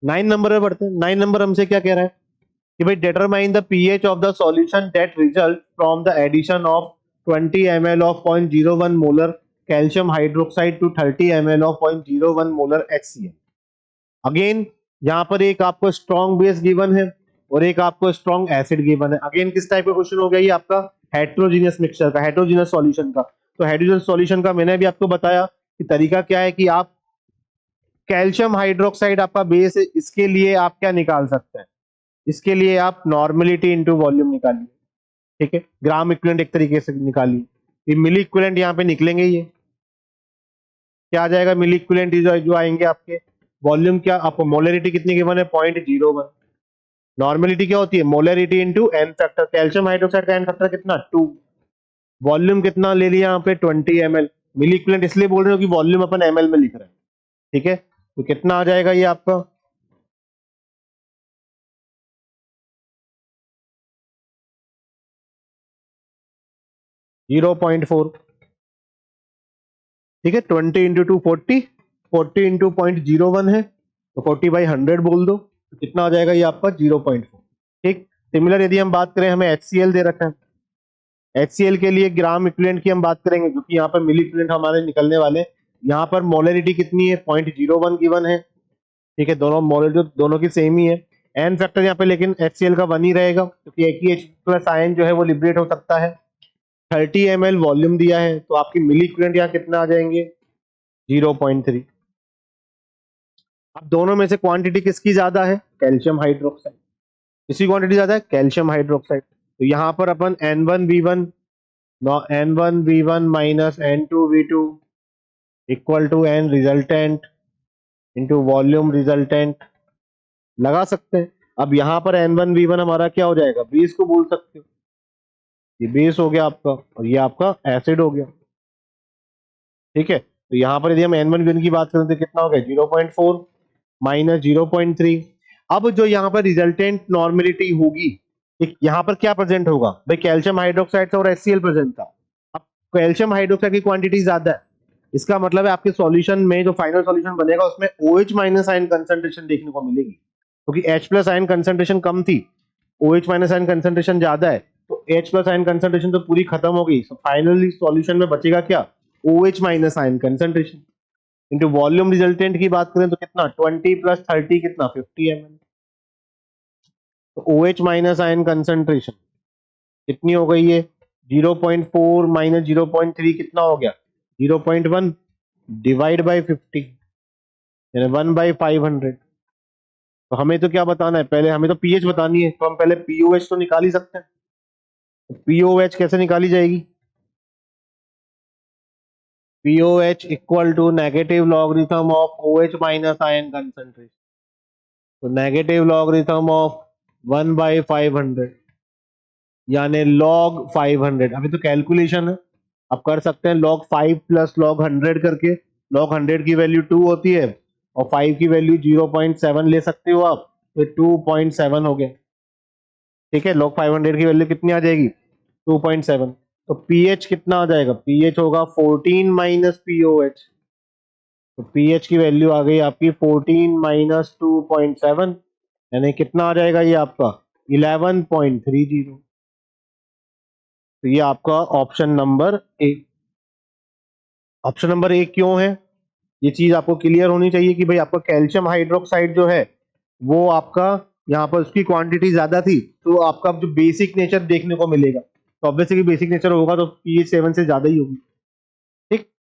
9 number पे बढ़ते हैं। 9 नंबर हमसे क्या कह रहा है कि भाई determine the pH of the solution that result from the addition of 20 ml of 0.01 molar calcium hydroxide to 30 ml of 0.01 molar HCl। Again यहाँ पर एक आपको स्ट्रॉन्ग बेस गिवन है और एक आपको स्ट्रॉन्ग एसिड गिवन है। अगेन किस टाइप का क्वेश्चन हो गया ये आपका हेट्रोजीनियस मिक्सचर का, हेट्रोजीनियस सॉल्यूशन का। तो हेट्रोजीनियस सॉल्यूशन का मैंने भी आपको बताया कि तरीका क्या है कि आप कैल्शियम हाइड्रोक्साइड आपका बेस है, इसके लिए आप क्या निकाल सकते हैं, इसके लिए आप नॉर्मेलिटी इनटू वॉल्यूम निकालिए। ठीक है, ग्राम इक्विवेलेंट एक तरीके से निकालिए, ये मिली इक्विवेलेंट यहाँ पे निकलेंगे। ये क्या आ जाएगा मिली इक्विवेलेंट जो आएंगे आपके, वॉल्यूम क्या आपको मोलरिटी कितनी गिवन है 0.01। नॉर्मेलिटी क्या होती है molarity into n factor, calcium hydroxide का एन फैक्टर कितना 2, वॉल्यूम कितना ले लिया यहाँ पे 20 ml। मिली इक्विवेलेंट इसलिए बोल रहे हो कि वॉल्यूम अपन ml में लिख रहे हैं। ठीक है, तो कितना आ जाएगा ये आपका 0.4। ठीक है, 20 इंटू 2 40, 40 इंटू 0.01 है तो 40/100 बोल दो, तो कितना आ जाएगा ये आपका 0.4। ठीक, सिमिलर यदि हम बात करें, हमें HCl दे रखा है, HCl के लिए ग्राम इक्विवेलेंट की हम बात करेंगे क्योंकि यहाँ पर मिली इक्विवेलेंट हमारे निकलने वाले। यहाँ पर मोलरिटी कितनी है 0.01 गिवन है। ठीक है, दोनों मोलरिटी दोनों की सेम ही है। एन फैक्टर यहाँ पे लेकिन HCl का 1 ही रहेगा क्योंकि एक ही H+ आयन जो है वो लिबरेट हो सकता है। 30 ml वॉल्यूम दिया है तो आपकी मिली इक्विवेलेंट यहाँ कितना आ जाएंगे 0.3। अब दोनों में से क्वांटिटी किसकी ज्यादा है, कैल्शियम हाइड्रोक्साइड, किसकी क्वांटिटी ज्यादा है कैल्शियम हाइड्रोक्साइड। तो यहाँ पर अपन N1V1 minus N2V2 equal to N resultant into volume resultant लगा सकते हैं। अब यहाँ पर N1V1 हमारा क्या हो जाएगा, बेस को बोल सकते हो, ये बेस हो गया आपका और ये आपका एसिड हो गया। ठीक है, तो यहाँ पर यदि हम N1V1 की बात करें तो कितना हो गया 0.4 माइनस 0.3। अब जो यहाँ पर रिजल्टेंट नॉर्मेलिटी होगी, एक यहाँ पर क्या प्रेजेंट होगा भाई, कैल्शियम हाइड्रोक्साइड था और HCl प्रेजेंट था। अब कैल्शियम हाइड्रोक्साइड की क्वांटिटी ज्यादा है, इसका मतलब है आपके सॉल्यूशन में जो फाइनल सॉल्यूशन बनेगा उसमें OH माइनस आयन कंसंट्रेशन देखने को मिलेगी, क्योंकि H+ आयन कंसंट्रेशन कम थी, OH माइनस आयन कंसंट्रेशन ज्यादा है, तो H+ आयन कंसंट्रेशन तो पूरी खत्म हो गई। सो फाइनली सॉल्यूशन में बचेगा क्या, OH minus ion concentration. Into volume resultant की बात करें तो कितना 20 + 30 कितना 50 ml। तो OH माइनस आयन कंसंट्रेशन कितनी हो गई है 0.4 माइनस 0.3 कितना हो गया 0.1 डिवाइड बाय 50 यानी 1/500। तो हमें तो क्या बताना है, पहले हमें तो पीएच बतानी है, तो हम पहले पीओएच तो निकाल ही सकते हैं। तो पीओएच कैसे निकाली जाएगी, POH equal to negative logarithm of OH minus ion concentration, तो नेगेटिव लॉगरिथम ऑफ 1/500 यानी log 500। अभी तो कैलकुलेशन है, आप कर सकते हैं log 5 + log 100 करके। log 100 की वैल्यू 2 होती है और 5 की वैल्यू 0.7 ले सकते हो आप, तो 2.7 हो गया। ठीक है, log 500 की वैल्यू कितनी आ जाएगी 2.7। तो पीएच कितना आ जाएगा, पीएच होगा 14 माइनस पीओएच, तो पीएच की वैल्यू आ गई आपकी 14 माइनस 2.7 यानी कितना आ जाएगा ये आपका 11.30। तो ये आपका option number A. Option number A क्यों है, ये चीज आपको क्लियर होनी चाहिए कि भाई आपका कैल्शियम हाइड्रोक्साइड जो है वो आपका यहाँ पर उसकी क्वांटिटी ज्यादा थी, तो आपका जो बेसिक नेचर देखने को मिलेगा, तो ऑब्वियसली बेसिक नेचर होगा तो पीएच 7 से ज्यादा ही होगी। ठीक,